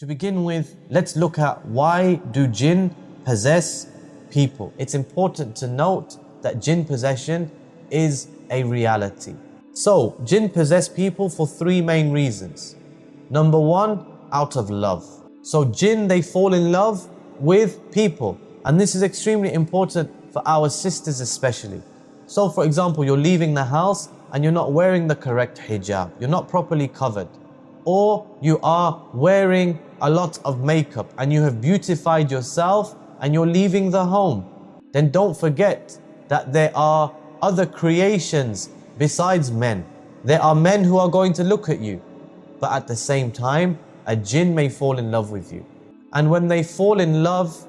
To begin with, let's look at why do jinn possess people. It's important to note that jinn possession is a reality. So, jinn possess people for three main reasons. Number one, out of love. So jinn, they fall in love with people. And this is extremely important for our sisters especially. So for example, you're leaving the house and you're not wearing the correct hijab. You're not properly covered. Or you are wearing a lot of makeup and you have beautified yourself and you're leaving the home. Then don't forget that there are other creations besides men. There are men who are going to look at you. But at the same time, a jinn may fall in love with you. And when they fall in love,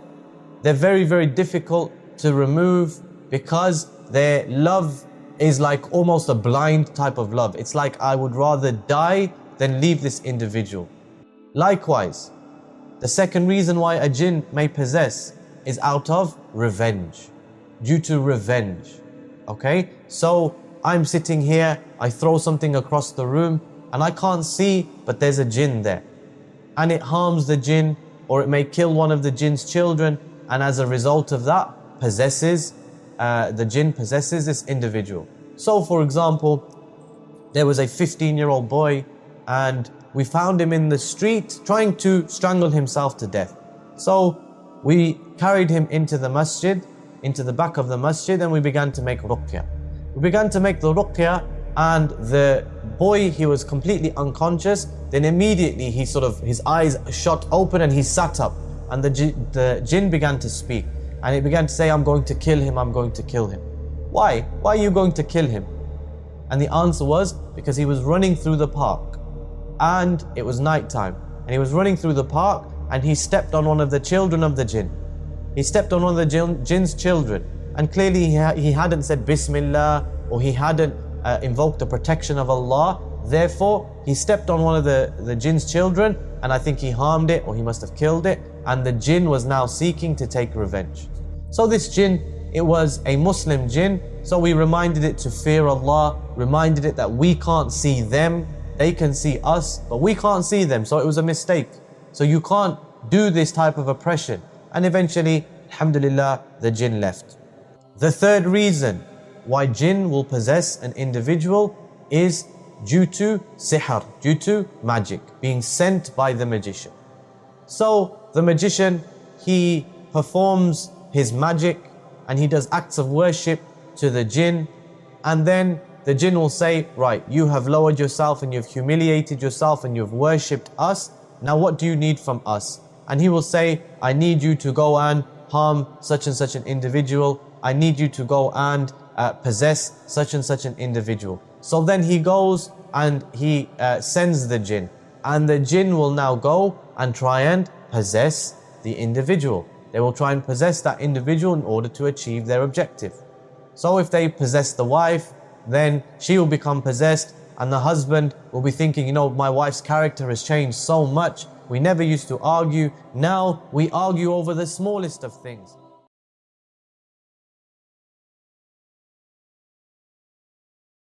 they're very, very difficult to remove because their love is like almost a blind type of love. It's like, I would rather die than leave this individual. Likewise, the second reason why a jinn may possess is out of revenge. Due to revenge. Okay? So I'm sitting here, I throw something across the room and I can't see, but there's a jinn there. And it harms the jinn, or it may kill one of the jinn's children, and as a result of that, the jinn possesses this individual. So for example, there was a 15-year-old boy and we found him in the street trying to strangle himself to death. So we carried him into the masjid, into the back of the masjid, and we began to make ruqya. We began to make the ruqya, and the boy, he was completely unconscious. Then immediately his eyes shot open and he sat up, and the jinn began to speak, and it began to say, I'm going to kill him, I'm going to kill him. Why? Why are you going to kill him? And the answer was, because he was running through the park and it was night time, and he was running through the park and he stepped on one of the children of the jinn. He stepped on one of the jinn's children, and clearly he hadn't said Bismillah, or he hadn't invoked the protection of Allah. Therefore, he stepped on one of the jinn's children, and I think he harmed it, or he must have killed it, and the jinn was now seeking to take revenge. So this jinn, it was a Muslim jinn, so we reminded it to fear Allah, reminded it that we can't see them, they can see us, but we can't see them, so it was a mistake. So you can't do this type of oppression. And eventually, alhamdulillah, the jinn left. The third reason why jinn will possess an individual is due to sihr, due to magic, being sent by the magician. So the magician, he performs his magic and he does acts of worship to the jinn, and then the jinn will say, right, you have lowered yourself and you've humiliated yourself and you've worshipped us. Now what do you need from us? And he will say, I need you to go and harm such and such an individual. I need you to go and possess such and such an individual. So then he goes and he sends the jinn. And the jinn will now go and try and possess the individual. They will try and possess that individual in order to achieve their objective. So if they possess the wife, then she will become possessed, and the husband will be thinking, you know, my wife's character has changed so much. We never used to argue. Now we argue over the smallest of things.